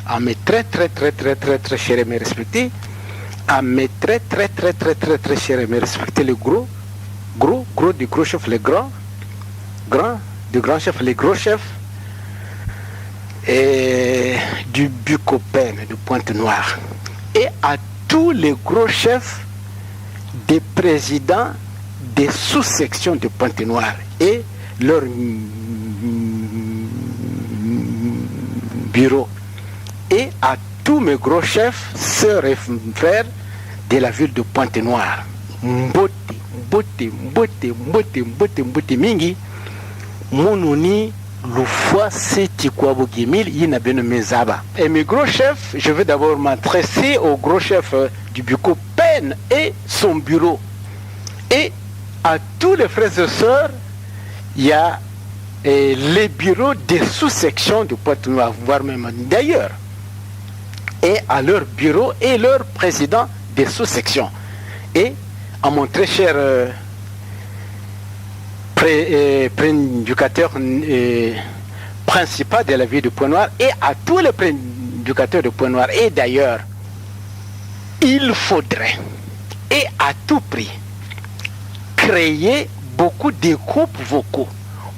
à mes très chers et mes respectés, à mes très chers et mes respectés, les gros du gros chef, les grands du grand chef, les gros chefs, et du Bucopène, du Pointe-Noire, et à tous les gros chefs des présidents des sous-sections de Pointe-Noire et leur bureau, et à tous mes gros chefs, sœurs et frères de la ville de Pointe-Noire. Mbote mingi, mononi, l'oufwa, c'est Tikwabo Gimil, Yinabene Mezaba. Et mes gros chefs, je vais d'abord m'adresser au gros chef du Bucopène et son bureau. Et à tous les frères et sœurs, il y a les bureaux des sous-sections du Pointe-Noire, voire même d'ailleurs, et à leur bureau et leur président des sous-sections. Et à mon très cher prédicateur principal de la ville de Pointe-Noire et à tous les prédicateurs de Pointe-Noire. Et d'ailleurs, il faudrait, et à tout prix, créer beaucoup de groupes vocaux,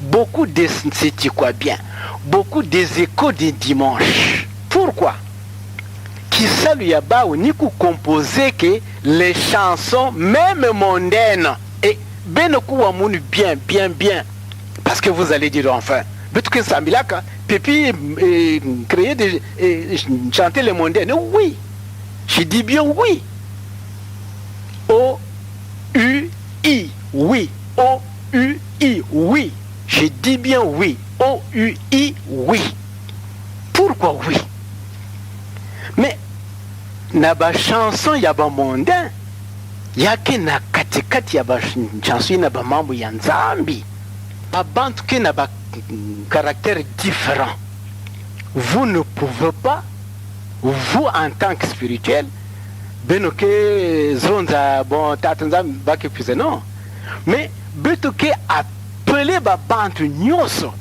beaucoup de c'est quoi bien, beaucoup des échos des dimanches. Pourquoi? Qui salue Yaba ou Niku composer que les chansons, même mondaines, et Benoku Wamoun bien, parce que vous allez dire enfin, Betuke Samilaka, Pépi créer des chanter les mondaines. Oui, je dis bien oui. O-U-I, oui. O-U-I, oui. Je dis bien oui. O-U-I, oui. Pourquoi oui? Mais, naba chanson yaba mondain, yake na katikati yaba chanson naba mambo ya nzambi. Babantu ke naba caractère différent. Vous ne pouvez pas, vous en tant que spirituel, benoke zonza bon tatanzam baki puise non. Mais betoke appeler babantu nyoso,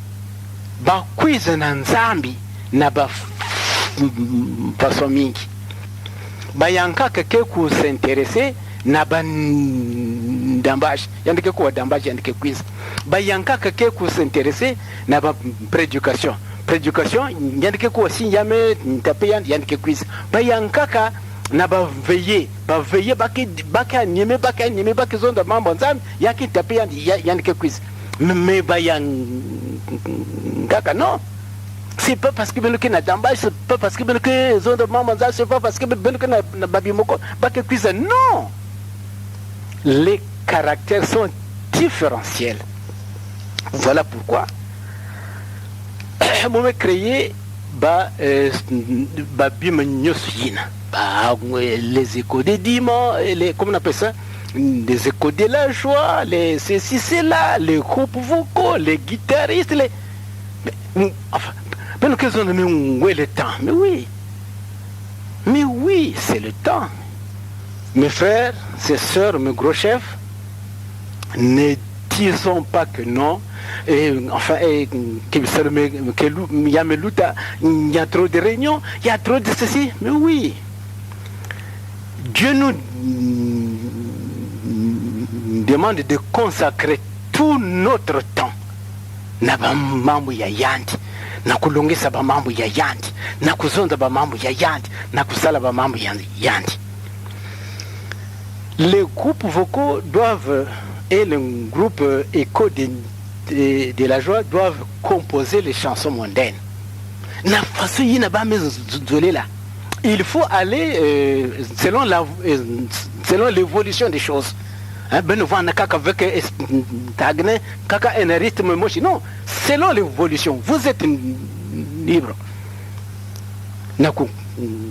ba quize na nzambi na ba façon mingi. Bayanka keke ku s'intéresser na ban dambash, yandike ku dambash yandike quiz. Bayanka keke ku s'intéresser na ba prédication. Prédication yandike ku si yame tape yandike quiz. Bayanka ka na ba veiller baka nyeme baki zonda mambo nzambi yaki tape yandike quiz. Mais bayanka non. C'est pas parce que Benuke n'a d'embâche, c'est pas parce que Benuke zone de mamanza, c'est pas parce que Benuke n'a babimoko, pas que cuisine. Non! Les caractères sont différentiels. Voilà pourquoi. Moi, créé les échos des dimanches, comment on appelle ça? Les échos de la joie, les ceci, c'est là, les groupes vocaux, les guitaristes, les. Enfin. Mais qu'ils ont mis le temps. Mais oui, c'est le temps. Mes frères, ses sœurs, mes gros chefs, ne disons pas que non. Et enfin, il y a trop de réunions, il y a trop de ceci. Mais oui, Dieu nous demande de consacrer tout notre temps. Nabamambu ya yanti. Na kulongesa ba mambo ya yanti, na kuzonda ba mambo ya yanti, na kusala ba mambo ya yanti. Les groupes vocaux doivent, et le groupe écho de la joie doivent composer les chansons mondaines. Na façon yina ba mezolé là. Il faut aller selon l'évolution des choses. Ben nous voyons kaka avec tagne kaka un rythme mochi non selon l'évolution vous êtes libre na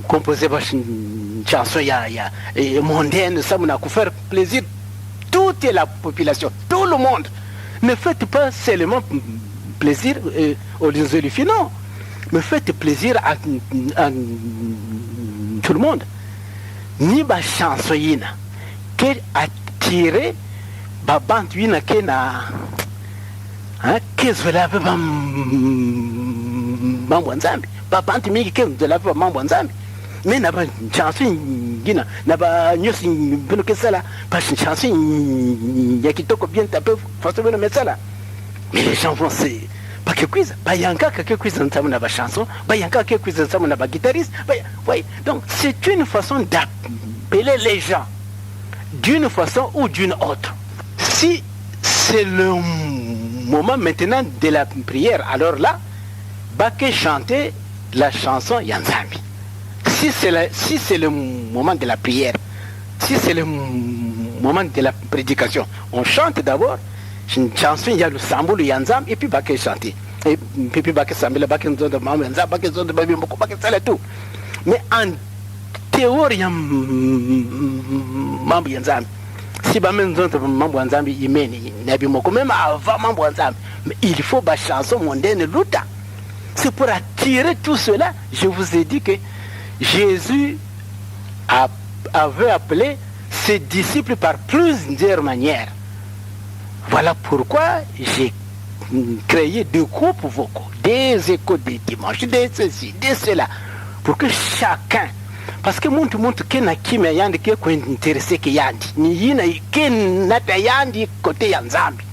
composer une chanson ya mondaine ça m'a faire plaisir toute la population tout le monde ne faites pas seulement plaisir aux élus non mais faites plaisir à tout le monde ni ba chanson yina que tirer babantu ina kena kezo la mambo nzambi bantu mingi ke nzela ba mambo nzambi mais na ba chanson ngina na ba nyusi bino ke sala pas une chanson ya kitoko bien tapé façon bino mesala mais les gens vont se pas que quiz ba yanka que quiz ntamu na ba chanson ba yanka que quiz ntamu na ba guitariste oui donc c'est une façon d'appeler les gens d'une façon ou d'une autre. Si c'est le moment maintenant de la prière, alors là bah que chanter la chanson Yanzambi. Si c'est le moment de la prière, si c'est le moment de la prédication, on chante d'abord une chanson, il y a le sambo, le Yanzam, et puis bah que chanter. Et puis bah que sambi, bah que nous de maman Yanzam, bah que nous de baby moko, bah que ça tout. Mais en théorie, mambo Yanzam. Si bah même nous de mambo Yanzam, il mène, nabi moko, même avant mambo Yanzam, mais il faut bah chanson mondaine luta. C'est pour attirer tout cela. Je vous ai dit que Jésus avait appelé ses disciples par plusieurs manières. Voilà pourquoi j'ai créé deux groupes vocaux, des échos des dimanches, des ceci, des cela, pour que chacun, parce que muntu kena kime yandi ke ko intéressé ke yandi ni yina ke nata yandi côté yanzambi.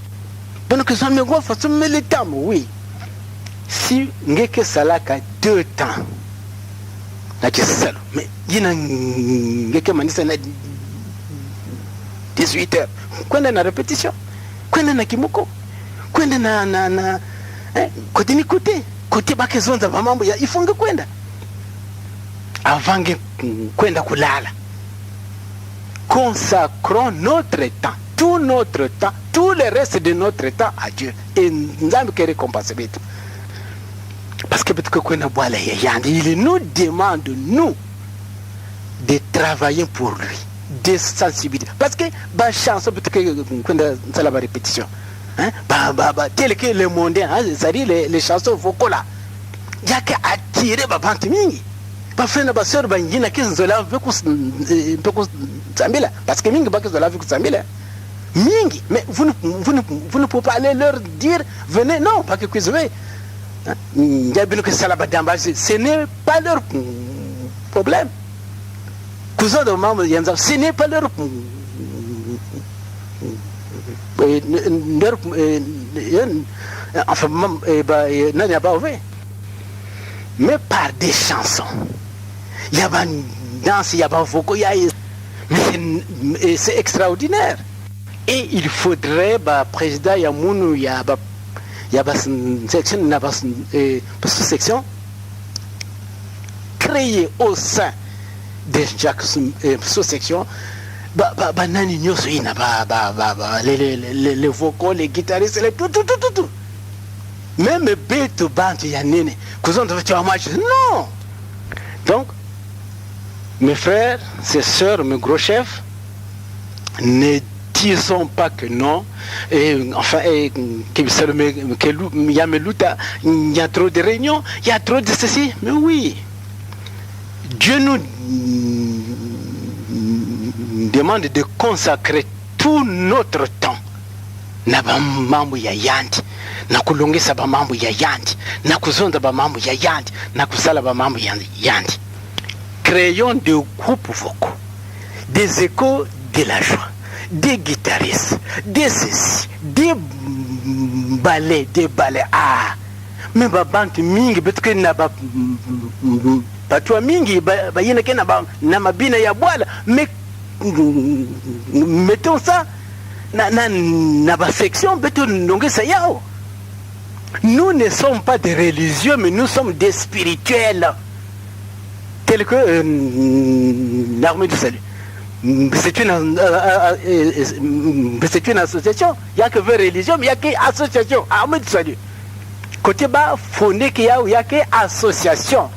Donc que ça me voit façon le temps, oui. Si ngeke salaka 2 temps na kesalo mais yina ngeke manisa na 18h kwenda na répétition kwenda na kimoko kwenda na côté ni côté bakezonza mambo ya ifunge kwenda avange kwenda kulala. Consacrons notre temps, tout notre temps, tout le reste de notre temps à Dieu et nzambe ke récompense bitu. Parce que il nous demande, nous, de travailler pour lui, de sensibiliser. Parce que, la chanson, c'est la répétition. Tel que le monde, c'est-à-dire les chansons vocales, il n'y a qu'à attirer les gens. Parce que mais vous ne pouvez pas aller leur dire, venez, non, pas que vous savez. Ce n'est pas leur problème. Cousin de maman, ce n'est pas leur enfin, mais par des chansons. Il y a une danse, il y a un vocal, mais c'est extraordinaire. Et il faudrait, président Yamounou, il y a une section créée au sein de chaque sous-section. Les vocaux, les guitaristes, tout. Même bête band, il y a nene. Non. Donc, mes frères, ses sœurs, mes gros chefs, ne disons pas que non. Et enfin, il y a trop de réunions, il y a trop de ceci. Mais oui, Dieu nous demande de consacrer tout notre temps. Na mambo ya yandi, na kulongesa ba mambo ya yandi, na kuzonda ba mambo ya yandi, na kusala ba mambo ya yandi. Créons des groupes vocaux, des échos de la joie, des guitaristes, des ceci, des ballets. Ah, mais ba bantu mingi betke na ba patwa mingi ba yina ke na mabina ya bwala, mais mettons ça na ba section beto ndongesa yao. Nous ne sommes pas des religieux, mais nous sommes des spirituels, tels que l'armée du salut. C'est une association. Il n'y a que 20 religions, mais il n'y a qu'une association, armée du salut. Côté bas, fondé qu'il y a que association.